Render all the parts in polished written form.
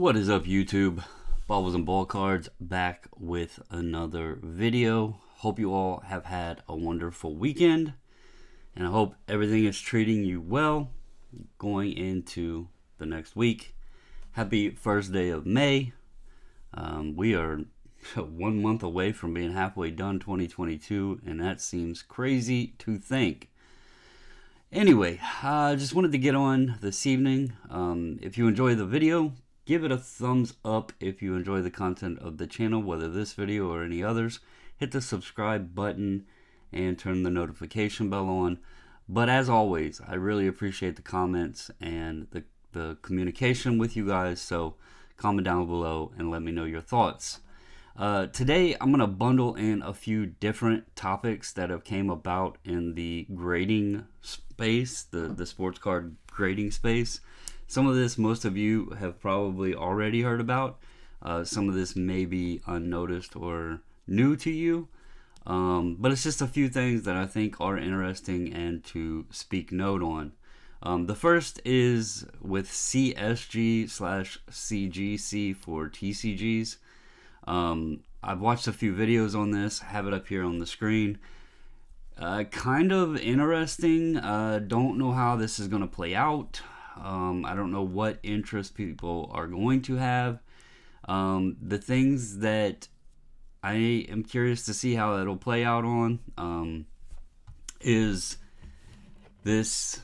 What is up, YouTube? Bubbles and Ball Cards back with another video. Hope you all have had a wonderful weekend, and I hope everything is treating you well going into the next week. Happy first day of May. We are 1 month away from being halfway done 2022, and that seems crazy to think. Anyway, I just wanted to get on this evening. If you enjoy the video, give it a thumbs up. If you enjoy the content of the channel, whether this video or any others, hit the subscribe button and turn the notification bell on. But as always, I really appreciate the comments and the communication with you guys, so comment down below and let me know your thoughts. Today, I'm going to bundle in a few different topics that have came about in the grading space, the sports card grading space. Some of this, most of you have probably already heard about. Some of this may be unnoticed or new to you. But it's just a few things that I think are interesting and to speak note on. The first is with CSG/CGC for TCGs. I've watched a few videos on this, have it up here on the screen. Kind of interesting. Don't know how this is going to play out. I don't know what interest people are going to have. The things that I am curious to see how it'll play out on is this.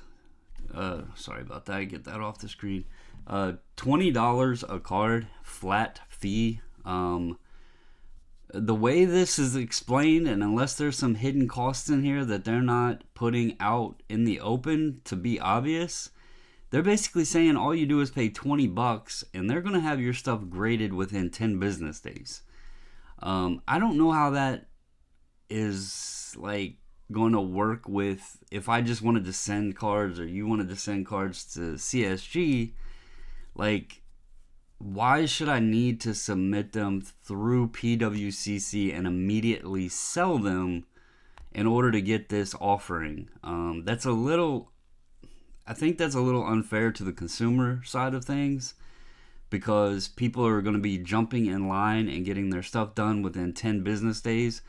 Sorry about that. Get that off the screen. $20 a card, flat fee. The way this is explained, and unless there's some hidden costs in here that they're not putting out in the open to be obvious, they're basically saying all you do is pay $20 and they're going to have your stuff graded within 10 business days. I don't know how that is like going to work with if I just wanted to send cards or you wanted to send cards to CSG. Like, why should I need to submit them through PWCC and immediately sell them in order to get this offering? I think that's a little unfair to the consumer side of things, because people are going to be jumping in line and getting their stuff done within 10 business days.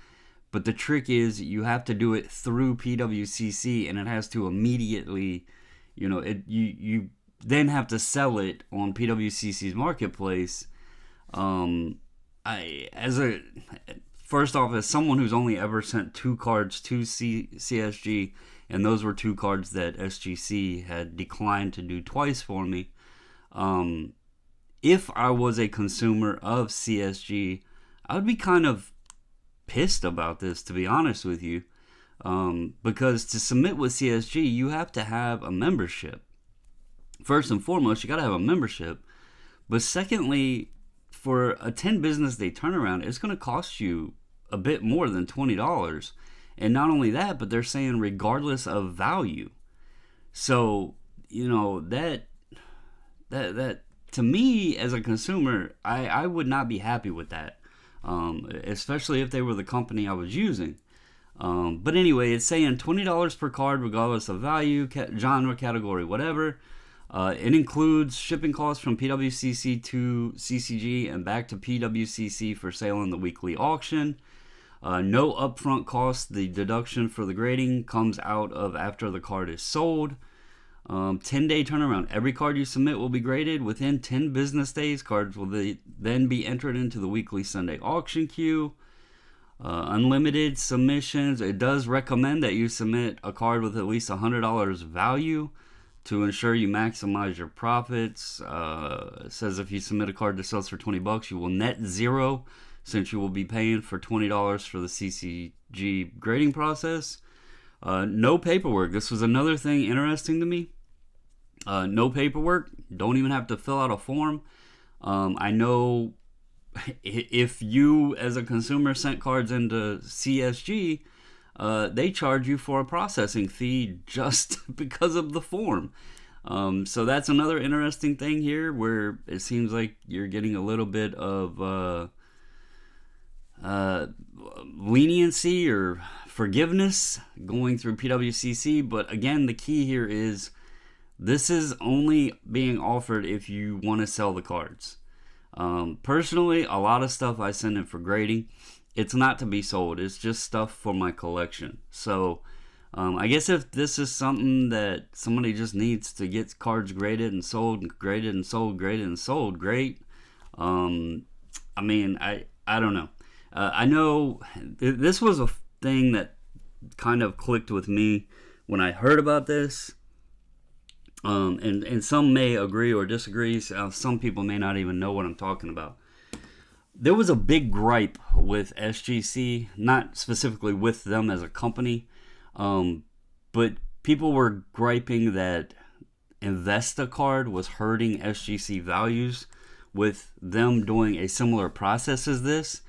But the trick is you have to do it through PWCC, and it has to immediately, you then have to sell it on PWCC's marketplace. First off, as someone who's only ever sent 2 cards to CSG, and those were 2 cards that Sgc had declined to do twice for me. If I was a consumer of CSG, I would be kind of pissed about this, to be honest with you, because to submit with CSG, you have to have a membership. First and foremost, you got to have a membership. But secondly, for a 10 business day turnaround, it's going to cost you a bit more than $20. And not only that, but they're saying regardless of value. So, that to me as a consumer, I would not be happy with that. Especially if they were the company I was using. But anyway, it's saying $20 per card regardless of value, genre, category, whatever. It includes shipping costs from PWCC to CCG and back to PWCC for sale in the weekly auction. No upfront costs. The deduction for the grading comes out of after the card is sold. 10-day turnaround. Every card you submit will be graded within 10 business days. Cards will then be entered into the weekly Sunday auction queue. Unlimited submissions. It does recommend that you submit a card with at least $100 value to ensure you maximize your profits. It says if you submit a card that sells for $20, you will net zero, since you will be paying for $20 for the CCG grading process. No paperwork. This was another thing interesting to me. No paperwork. Don't even have to fill out a form. I know if you as a consumer sent cards into CSG, they charge you for a processing fee just because of the form. So that's another interesting thing here, where it seems like you're getting a little bit of leniency or forgiveness going through PWCC. But again, the key here is this is only being offered if you want to sell the cards. Personally, a lot of stuff I send in for grading, it's not to be sold. It's just stuff for my collection. So I guess if this is something that somebody just needs to get cards graded and sold, graded and sold, graded and sold, great. I mean, I don't know. I know this was a thing that kind of clicked with me when I heard about this. And some may agree or disagree. Some people may not even know what I'm talking about. There was a big gripe with SGC, not specifically with them as a company, but people were griping that InvestaCard was hurting SGC values with them doing a similar process as this.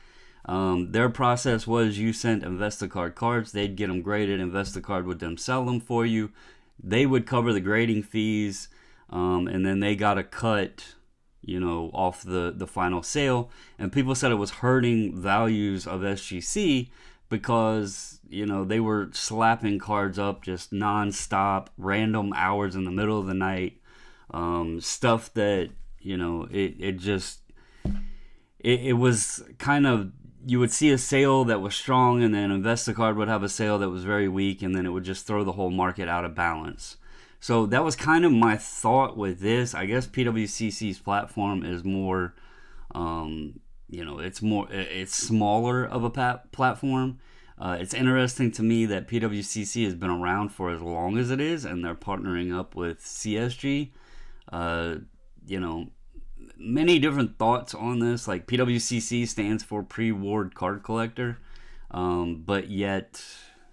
Their process was you sent InvestaCard cards, they'd get them graded, InvestaCard would then sell them for you. They would cover the grading fees, and then they got a cut, off the final sale. And people said it was hurting values of SGC because, they were slapping cards up just nonstop, random hours in the middle of the night, stuff that, it was kind of, you would see a sale that was strong, and then InvestaCard would have a sale that was very weak, and then it would just throw the whole market out of balance. So that was kind of my thought with this. I guess PWCC's platform is more, it's smaller of a platform. It's interesting to me that PWCC has been around for as long as it is, and they're partnering up with CSG. Many different thoughts on this. Like, PWCC stands for Pre-Award Card Collector, but yet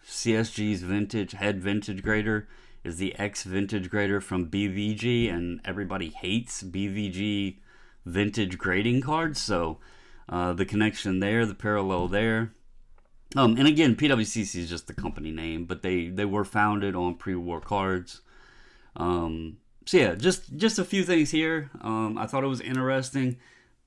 CSG's head vintage grader is the ex-vintage grader from BVG, and everybody hates BVG vintage grading cards. So the connection there, the parallel there. And again, PWCC is just the company name, but they were founded on pre-war cards. So yeah, just a few things here. I thought it was interesting.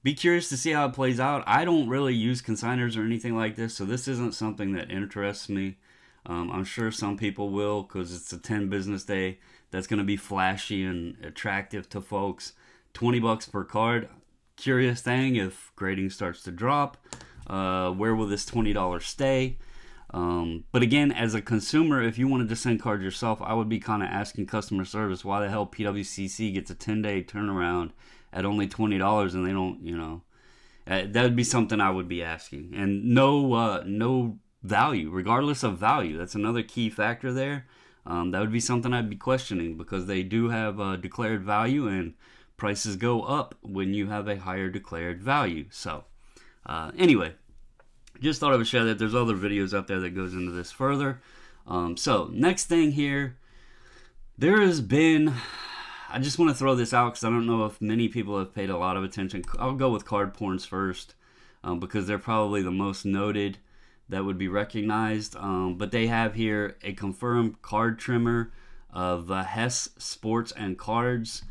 Be curious to see how it plays out. I don't really use consigners or anything like this, so this isn't something that interests me. I'm sure some people will, because it's a 10 business day. That's going to be flashy and attractive to folks. $20 per card. Curious thing, if grading starts to drop, where will this $20 stay? But again, as a consumer, if you wanted to send cards yourself, I would be kind of asking customer service why the hell PWCC gets a 10-day turnaround at only $20 and they don't, that would be something I would be asking. And no value, regardless of value. That's another key factor there. That would be something I'd be questioning, because they do have a declared value, and prices go up when you have a higher declared value. So anyway, just thought I would share that. There's other videos out there that goes into this further. So next thing here, there has been, I just want to throw this out because I don't know if many people have paid a lot of attention. I'll go with card porns first, because they're probably the most noted that would be recognized. But they have here a confirmed card trimmer of Hess Sports and Cards.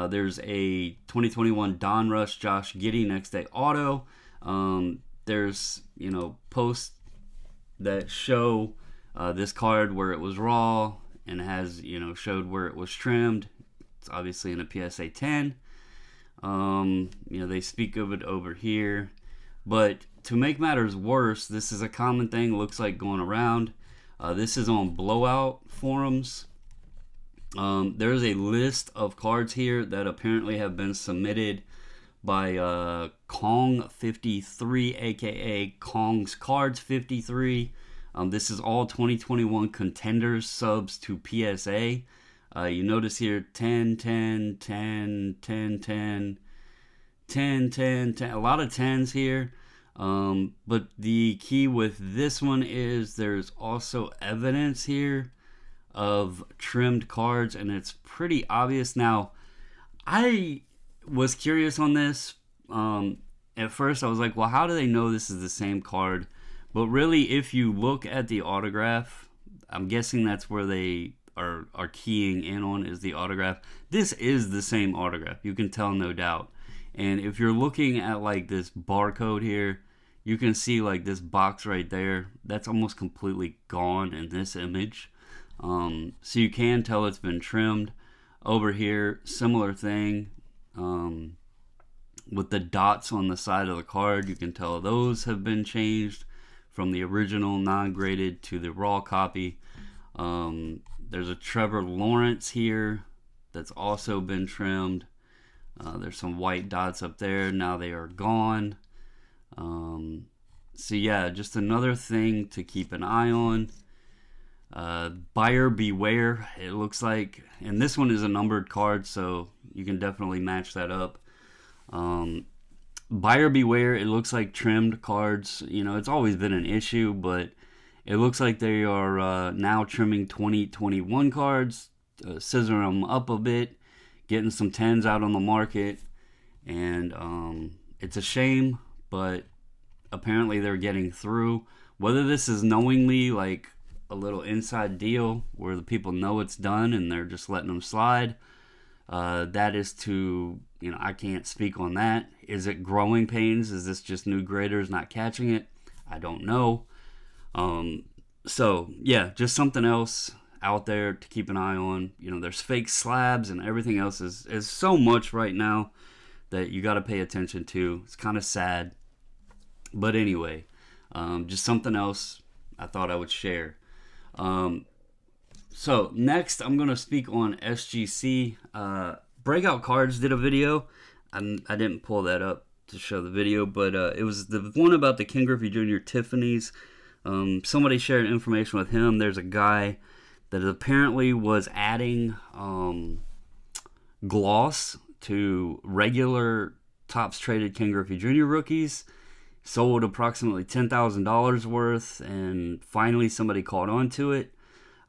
There's a 2021 Don Rush Josh Giddey Next Day Auto. There's, posts that show this card where it was raw, and has, showed where it was trimmed. It's obviously in a PSA 10. They speak of it over here. But to make matters worse, this is a common thing, looks like, going around. This is on Blowout forums. There's a list of cards here that apparently have been submitted by Kong53, aka Kong's Cards 53. This is all 2021 contenders subs to PSA. You notice here 10, 10, 10, 10, 10, 10, 10, 10, a lot of 10s here. But the key with this one is there's also evidence here of trimmed cards, and it's pretty obvious. Now, I was curious on this. At first I was like, well, how do they know this is the same card? But really, if you look at the autograph, I'm guessing that's where they are keying in on, is the autograph. This is the same autograph, you can tell, no doubt. And if you're looking at like this barcode here, you can see like this box right there, that's almost completely gone in this image. So you can tell it's been trimmed. Over here, similar thing. with the dots on the side of the card. You can tell those have been changed from the original non-graded to the raw copy. There's a Trevor Lawrence here that's also been trimmed. There's some white dots up there. Now they are gone. So yeah, just another thing to keep an eye on. Buyer beware, it looks like. And this one is a numbered card, so you can definitely match that up. Buyer beware, it looks like trimmed cards. You know, it's always been an issue, but it looks like they are now trimming 2021 cards, scissoring them up a bit, getting some 10s out on the market. And it's a shame, but apparently they're getting through. Whether this is knowingly like a little inside deal where the people know it's done and they're just letting them slide, that is to, you know, I can't speak on that. Is it growing pains? Is this just new graders not catching it? I don't know. So yeah, just something else out there to keep an eye on. You know, there's fake slabs and everything else is so much right now that you got to pay attention to. It's kind of sad, but anyway, just something else I thought I would share. So next I'm going to speak on SGC. Breakout Cards did a video. I didn't pull that up to show the video, but it was the one about the King Griffey Jr. Tiffany's. Somebody shared information with him. There's a guy that apparently was adding gloss to regular tops traded King Griffey Jr. rookies. Sold approximately $10,000 worth, and finally somebody caught on to it.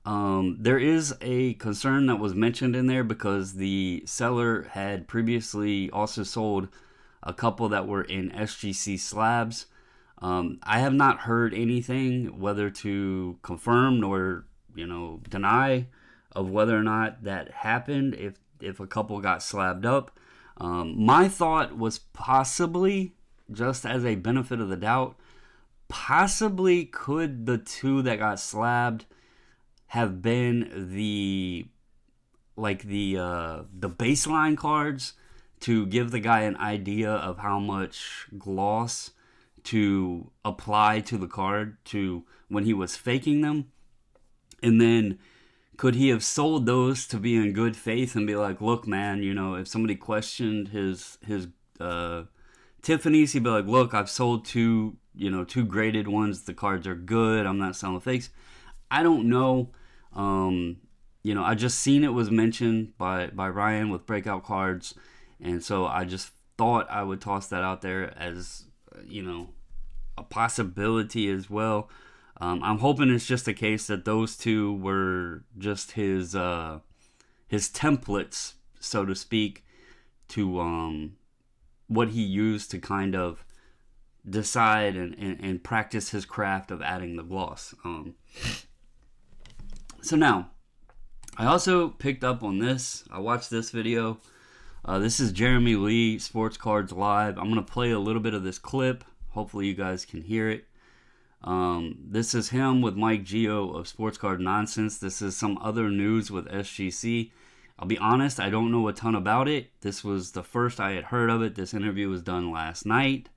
There is a concern that was mentioned in there because the seller had previously also sold a couple that were in SGC slabs. I have not heard anything whether to confirm nor, you know, deny of whether or not that happened, if a couple got slabbed up. My thought was possibly, just as a benefit of the doubt, possibly could the two that got slabbed have been the baseline cards to give the guy an idea of how much gloss to apply to the card to when he was faking them. And then could he have sold those to be in good faith and be like, look, man, you know, if somebody questioned his Tiffany's, he'd be like, look, I've sold two graded ones. The cards are good. I'm not selling fakes. I don't know. You know, I just seen it was mentioned by Ryan with Breakout Cards. And so I just thought I would toss that out there as, you know, a possibility as well. I'm hoping it's just a case that those two were just his templates, so to speak, to what he used to kind of decide and practice his craft of adding the gloss. So now, I also picked up on this. I watched this video. This is Jeremy Lee, Sports Cards Live. I'm going to play a little bit of this clip. Hopefully you guys can hear it. This is him with Mike Geo of Sports Card Nonsense. This is some other news with SGC. I'll be honest, I don't know a ton about it. This was the first I had heard of it. This interview was done last night.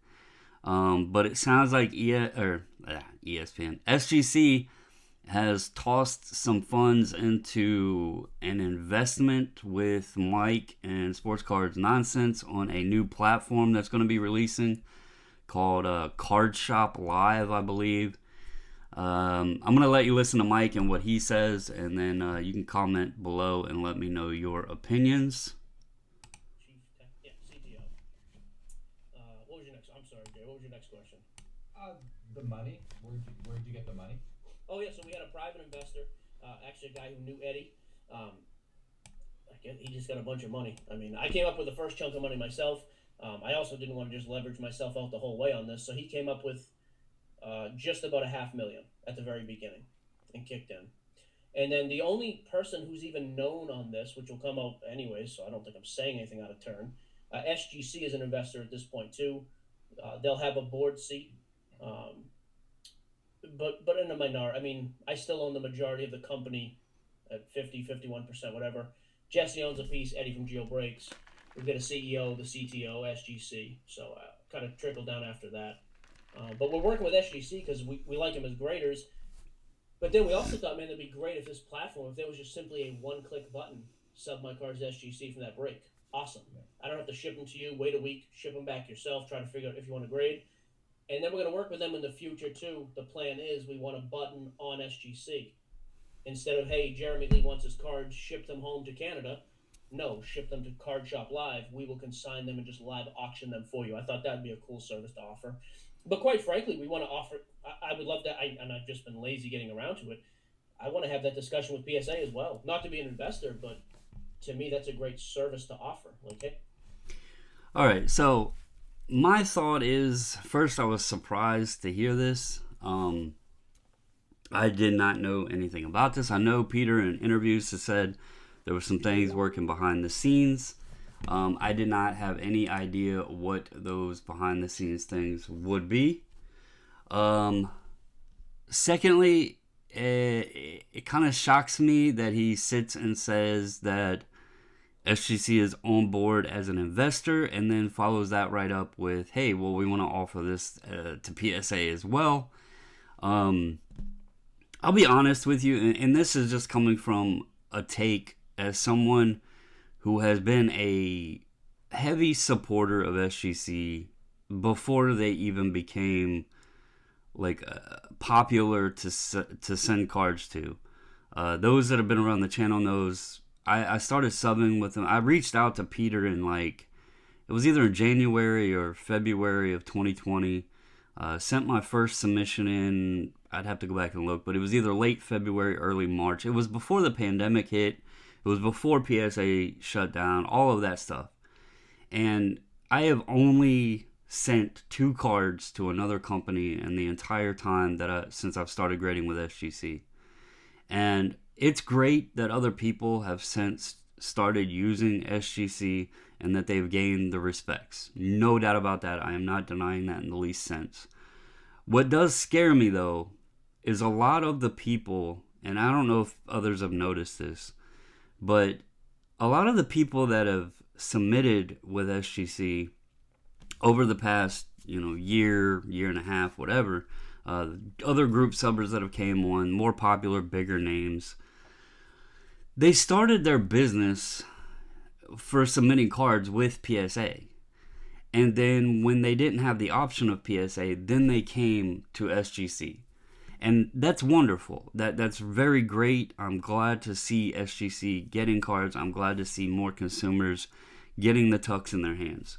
But it sounds like ESPN, SGC has tossed some funds into an investment with Mike and Sports Cards Nonsense on a new platform that's going to be releasing called Card Shop Live, I believe. I'm going to let you listen to Mike and what he says, and then you can comment below and let me know your opinions. CTO. What was your next? I'm sorry, Jay. What was your next question? The money. Where'd you get the money? Oh yeah, so we had a private investor, actually a guy who knew Eddie. He just got a bunch of money. I mean, I came up with the first chunk of money myself. I also didn't want to just leverage myself out the whole way on this, so he came up with just about $500,000 at the very beginning and kicked in. And then the only person who's even known on this, which will come out anyways, so I don't think I'm saying anything out of turn, SGC is an investor at this point too. They'll have a board seat, but in a minority. I mean, I still own the majority of the company at 50, 51%, whatever. Jesse owns a piece, Eddie from Geo Breaks. We've got a CEO, the CTO, SGC. So kind of trickled down after that. But we're working with SGC because we like them as graders. But then we also thought, man, it'd be great if this platform, if there was just simply a one-click button, sub my cards SGC from that break. Awesome. I don't have to ship them to you, wait a week, ship them back yourself, try to figure out if you want to grade. And then we're going to work with them in the future, too. The plan is we want a button on SGC. Instead of, hey, Jeremy Lee wants his cards, ship them home to Canada. No, ship them to Card Shop Live. We will consign them and just live auction them for you. I thought that would be a cool service to offer. But quite frankly, we want to offer, I would love that, and I've just been lazy getting around to it. I want to have that discussion with PSA as well. Not to be an investor, but to me, that's a great service to offer. Okay? All right, so my thought is, first I was surprised to hear this. I did not know anything about this. I know Peter in interviews has said there were some things working behind the scenes. I did not have any idea what those behind the scenes things would be. Secondly, it kind of shocks me that he sits and says that SGC is on board as an investor and then follows that right up with, hey, well, we want to offer this to PSA as well. I'll be honest with you, and this is just coming from a take as someone who has been a heavy supporter of SGC before they even became like popular to send cards to. Those that have been around the channel knows I started subbing with them. I reached out to Peter in it was either January or February of 2020. Sent my first submission in, I'd have to go back and look, but it was either late February, early March. It was before the pandemic hit. It was before PSA shut down, all of that stuff. And I have only sent 2 cards to another company in the entire time since I've started grading with SGC. And it's great that other people have since started using SGC and that they've gained the respects. No doubt about that. I am not denying that in the least sense. What does scare me, though, is a lot of the people, and I don't know if others have noticed this, but a lot of the people that have submitted with SGC over the past, year and a half, whatever, other group subbers that have came on, more popular, bigger names, they started their business for submitting cards with PSA. And then when they didn't have the option of PSA, then they came to SGC. And that's wonderful. That's very great. I'm glad to see SGC getting cards. I'm glad to see more consumers getting the tucks in their hands.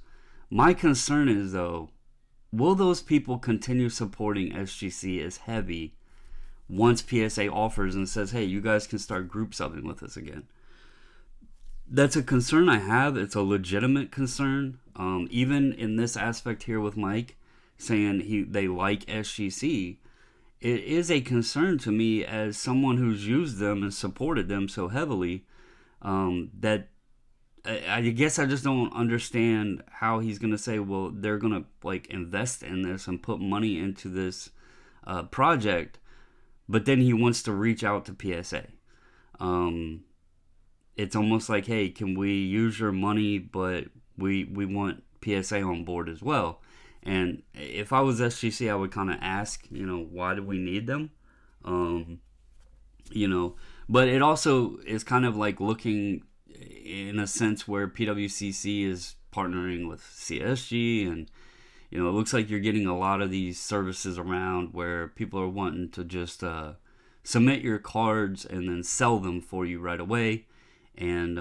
My concern is, though, will those people continue supporting SGC as heavy once PSA offers and says, hey, you guys can start group subbing with us again? That's a concern I have. It's a legitimate concern. Even in this aspect here with Mike saying they like SGC, it is a concern to me as someone who's used them and supported them so heavily, that I guess I just don't understand how he's going to say, well, they're going to invest in this and put money into this project, but then he wants to reach out to PSA. It's almost like, hey, can we use your money, but we want PSA on board as well. And if I was SGC, I would kind of ask, why do we need them? But it also is kind of like looking in a sense where PWCC is partnering with CSG, and it looks like you're getting a lot of these services around where people are wanting to just submit your cards and then sell them for you right away. And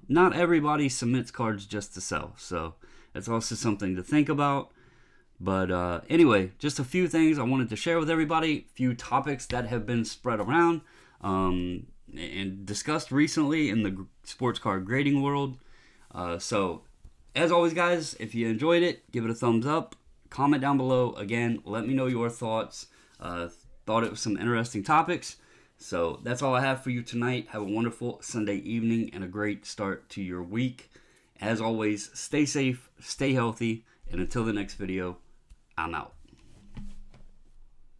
not everybody submits cards just to sell, so it's also something to think about. But anyway, just a few things I wanted to share with everybody, a few topics that have been spread around and discussed recently in the sports card grading world. So, as always, guys, if you enjoyed it, give it a thumbs up. Comment down below. Again, let me know your thoughts. Thought it was some interesting topics. So, that's all I have for you tonight. Have a wonderful Sunday evening and a great start to your week. As always, stay safe, stay healthy, and until the next video, I'm out.